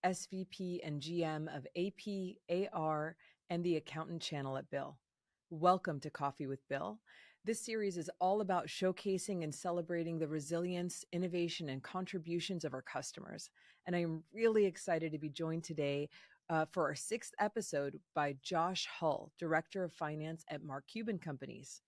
SVP and GM of AP, AR, and the accountant channel at Bill. Welcome to Coffee with Bill. This series is all about showcasing and celebrating the resilience, innovation, and contributions of our customers. And I am really excited to be joined today for our 6th episode by Josh Hull, Director of Finance at Mark Cuban Companies.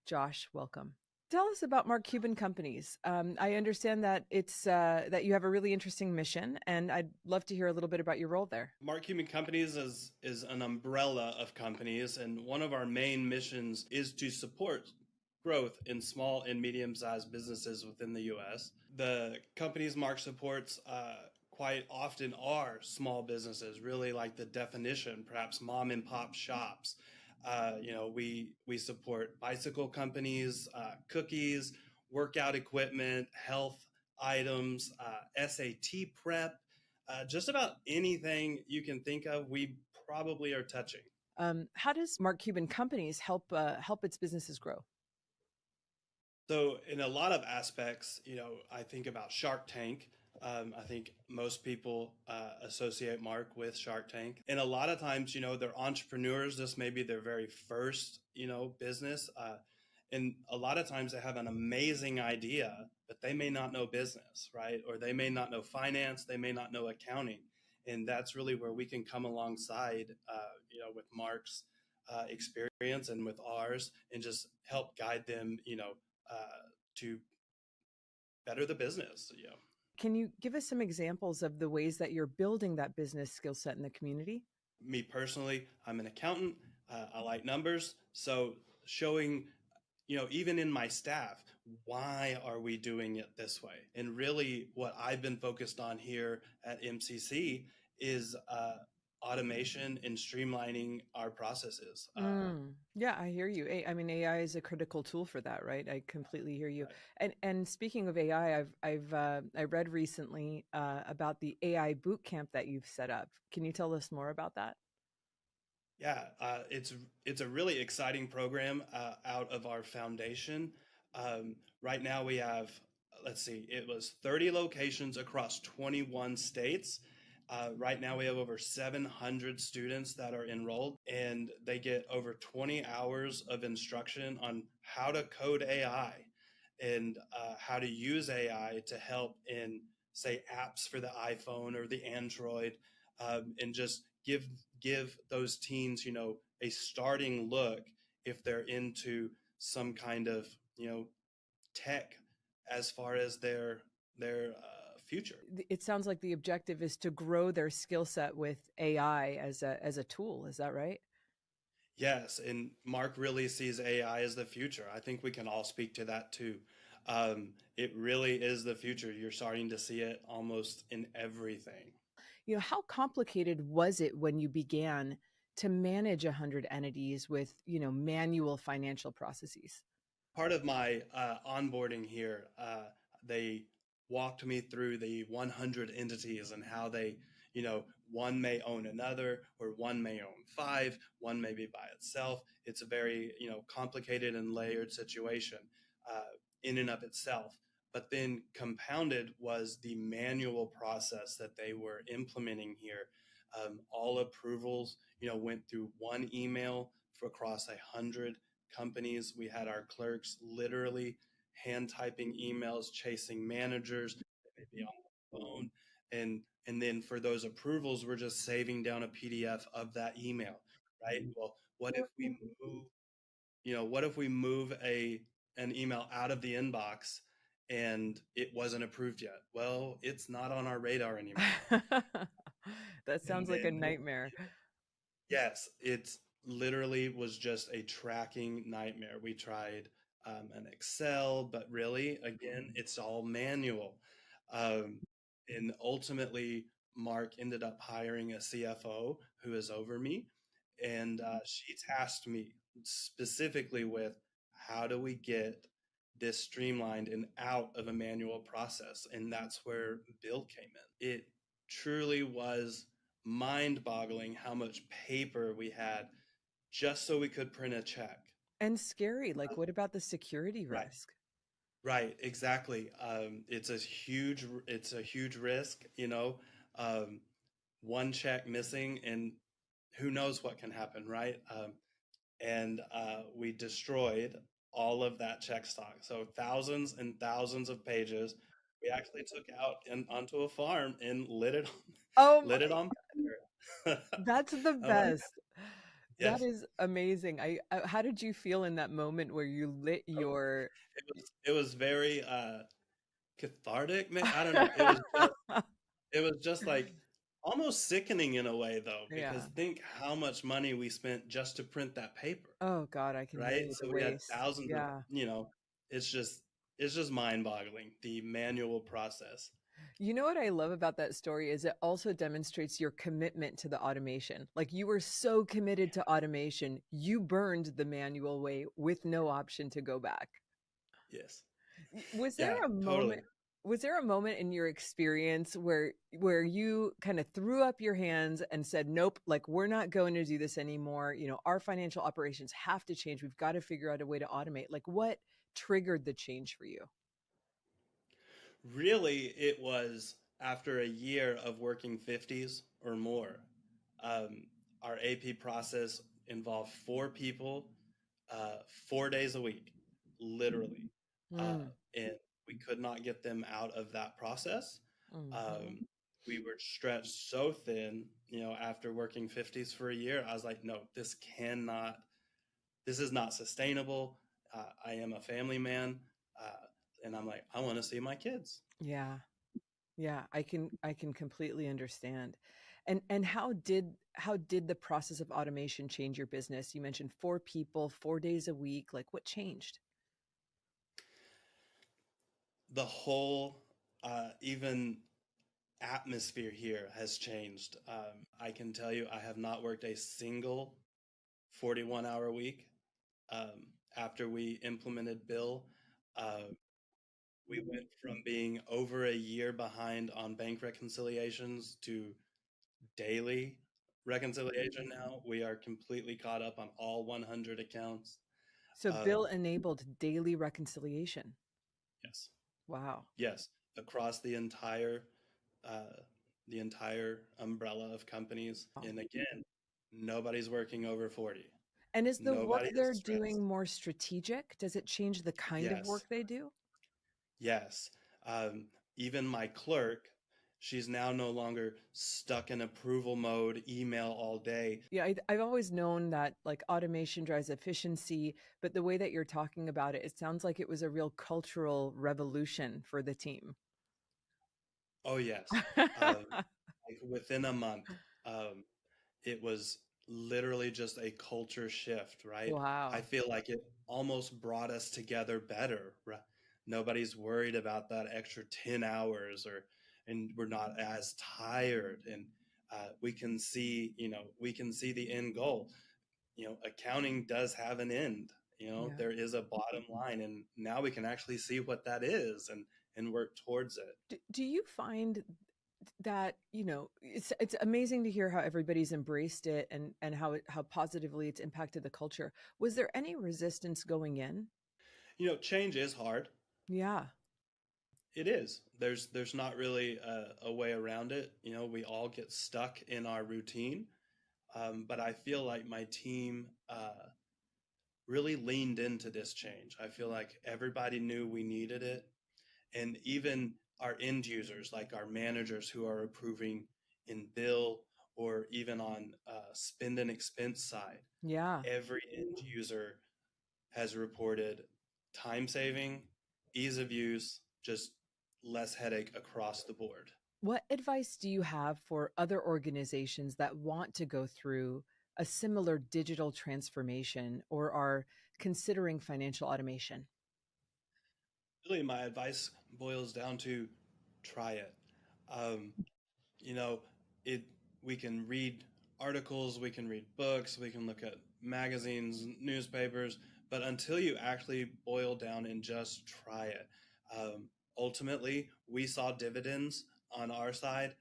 Josh, welcome. Tell us about Mark Cuban Companies. I understand that it's that you have a really interesting mission, and I'd love to hear a little bit about your role there. Mark Cuban Companies is an umbrella of companies, and one of our main missions is to support growth in small and medium-sized businesses within the U.S. The companies Mark supports quite often are small businesses, really like the definition, perhaps mom and pop shops. We support bicycle companies, cookies, workout equipment, health items, SAT prep, just about anything you can think of, we probably are touching. How does Mark Cuban Companies help its businesses grow? So in a lot of aspects, I think about Shark Tank. I think most people associate Mark with Shark Tank. And a lot of times, they're entrepreneurs. This may be their very first, business. And a lot of times they have an amazing idea, but they may not know business, right? Or they may not know finance. They may not know accounting. And that's really where we can come alongside, with Mark's experience and with ours and just help guide them, to better the business, Can you give us some examples of the ways that you're building that business skill set in the community? Me personally, I'm an accountant. I like numbers. So showing, even in my staff, why are we doing it this way? And really what I've been focused on here at MCC is automation and streamlining our processes. Yeah, I hear you. I mean, AI is a critical tool for that, right? I completely hear you. Right. And speaking of AI, I read recently about the AI boot camp that you've set up. Can you tell us more about that? Yeah, it's a really exciting program out of our foundation. Right now we have, let's see, it was 30 locations across 21 states. Right now we have over 700 students that are enrolled, and they get over 20 hours of instruction on how to code AI and how to use AI to help in, say, apps for the iPhone or the Android, and just give those teens, a starting look if they're into some kind of, tech as far as their future. It sounds like the objective is to grow their skill set with AI as a tool. Is that right? Yes, and Mark really sees AI as the future. I think we can all speak to that too. It really is the future. You're starting to see it almost in everything. How complicated was it when you began to manage 100 entities with, manual financial processes? Part of my onboarding here, they walked me through the 100 entities and how they, one may own another, or one may own five, one may be by itself. It's a very, complicated and layered situation in and of itself. But then compounded was the manual process that they were implementing here. All approvals, went through one email for across 100 companies. We had our clerks literally hand typing emails, chasing managers, maybe on the phone. And then for those approvals, we're just saving down a PDF of that email, right? Well, what if we move an email out of the inbox and it wasn't approved yet? Well, it's not on our radar anymore. That sounds like a nightmare. Yes, it's literally was just a tracking nightmare. We tried an Excel, but really, again, it's all manual. Um, and ultimately, Mark ended up hiring a CFO who is over me, and she tasked me specifically with how do we get this streamlined and out of a manual process. And that's where Bill came in. It truly was mind-boggling how much paper we had just so we could print a check. And scary. Like, what about the security Right. risk? Right, exactly. It's a huge risk, Um, one check missing, and who knows what can happen, right? And we destroyed all of that check stock. So thousands and thousands of pages. We actually took out onto a farm and Oh lit it my, on fire. that's the I'm like, best. That yes. is amazing. How did you feel in that moment where you lit Oh, your it was very cathartic. I don't know. It was just like almost sickening in a way though, because Yeah. think how much money we spent just to print that paper, Oh God, I can right? relate the So we had waste. thousands of, Yeah. it's just mind-boggling, the manual process. You know what I love about that story is it also demonstrates your commitment to the automation. Like you were so committed to automation, you burned the manual way with no option to go back. Yes. Was there Yeah, a totally. moment was there a moment in your experience where you kind of threw up your hands and said nope, like we're not going to do this anymore, our financial operations have to change, we've got to figure out a way to automate? Like what triggered the change for you? Really, it was after a year of working 50s or more. Um, our AP process involved four people, 4 days a week, literally. Uh, Mm, and we could not get them out of that process. mhm. Um, we were stretched so thin, after working 50s for a year. I was like, no, this is not sustainable. I am a family man. And I'm like, I want to see my kids. Yeah. Yeah, I can completely understand. And how did the process of automation change your business? You mentioned four people, 4 days a week. Like what changed? The whole, even atmosphere here has changed. I can tell you, I have not worked a single 41-hour week. After we implemented Bill, uh, we went from being over a year behind on bank reconciliations to daily reconciliation now. We are completely caught up on all 100 accounts. So Bill Um, enabled daily reconciliation. yes, Wow. yes, across uh, the entire umbrella of companies. Wow. And again, nobody's working over 40. And is the work Nobody is they're doing stressed. more strategic? Does it change the kind of Yes, work they do? yes. Even my clerk, she's now no longer stuck in approval mode, email all day. Yeah, I've always known that like automation drives efficiency, but the way that you're talking about it, it sounds like it was a real cultural revolution for the team. Oh, yes. Like within a month, um, it was literally just a culture shift, right? I Wow. feel like it almost brought us together better. Right? Nobody's worried about that extra 10 hours and we're not as tired. And we can see the end goal. Accounting does have an end. Yeah. There is a bottom line, and now we can actually see what that is and work towards it. Do you find that it's amazing to hear how everybody's embraced it and how positively it's impacted the culture? Was there any resistance going in? Change is hard. Yeah. It is. There's not really a way around it. We all get stuck in our routine. But I feel like my team really leaned into this change. I feel like everybody knew we needed it, and even our end users, like our managers who are approving in bill or even on spend and expense side, Yeah. every end user has reported time saving, ease of use, just less headache across the board. What advice do you have for other organizations that want to go through a similar digital transformation or are considering financial automation? Really, my advice boils down to try it. Um, you know, it we can read articles, we can read books, we can look at magazines, newspapers, but until you actually boil down and just try it, ultimately, we saw dividends on our side,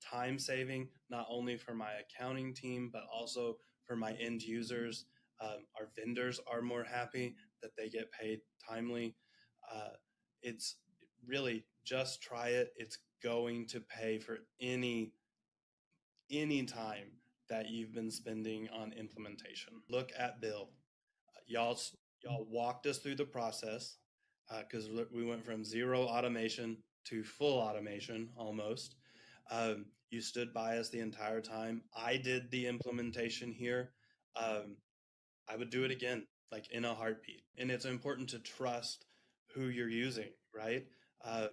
time saving, not only for my accounting team, but also for my end users. Our vendors are more happy that they get paid timely. Uh, it's really just try it. It's going to pay for any any time that you've been spending on implementation. Look at Bill. Y'all, y'all walked us through the process because we went from zero automation to full automation almost. You stood by us the entire time. I did the implementation here. Um, I would do it again, like in a heartbeat. And it's important to trust who you're using, right? Uh,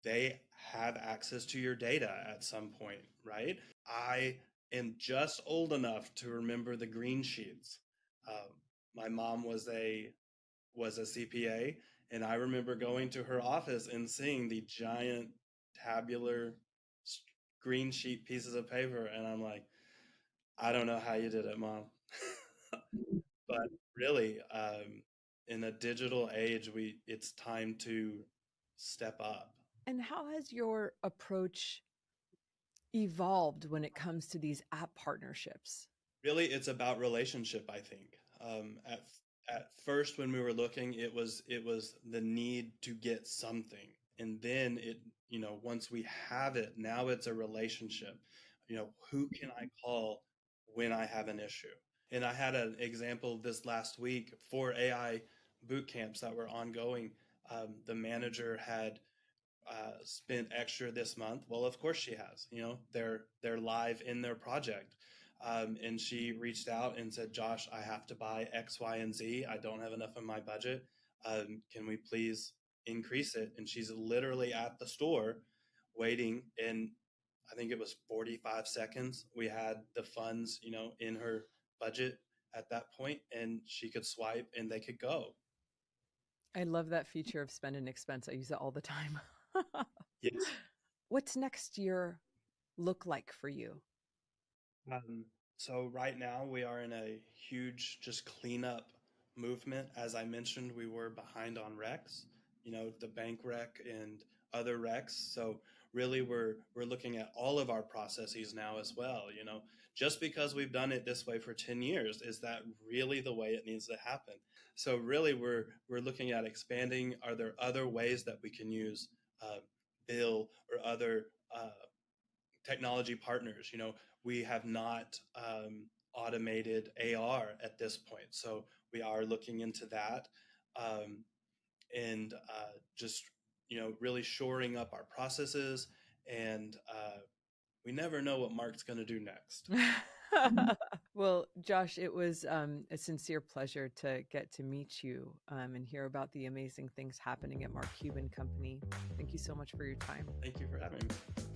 they have access to your data at some point, right? I am just old enough to remember the green sheets. Um, my mom was a CPA, and I remember going to her office and seeing the giant tabular green sheet pieces of paper, and I'm like, I don't know how you did it, mom. But really, in a digital age, it's time to step up. And how has your approach evolved when it comes to these app partnerships? Really, it's about relationship, I think. At first, when we were looking, it was the need to get something, and then once we have it, now it's a relationship. Who can I call when I have an issue? And I had an example this last week for AI boot camps that were ongoing. The manager had spent extra this month. Well, of course she has. They're live in their project, and she reached out and said, "Josh, I have to buy X, Y, and Z. I don't have enough in my budget. Can we please increase it?" And she's literally at the store waiting, and I think it was 45 seconds. We had the funds, in her budget at that point, and she could swipe and they could go. I love that feature of spend and expense. I use it all the time. Yes. What's next year look like for you? Um, so right now we are in a huge just cleanup movement. As I mentioned, we were behind on recs, the bank rec and other recs. So really we're looking at all of our processes now as well. Just because we've done it this way for 10 years, is that really the way it needs to happen? So really we're looking at expanding. Are there other ways that we can use uh, Bill or other technology partners? We have not automated AR at this point, so we are looking into that, and just really shoring up our processes. And we never know what Mark's going to do next. Well, Josh, it was a sincere pleasure to get to meet you and hear about the amazing things happening at Mark Cuban Company. Thank you so much for your time. Thank you for having me.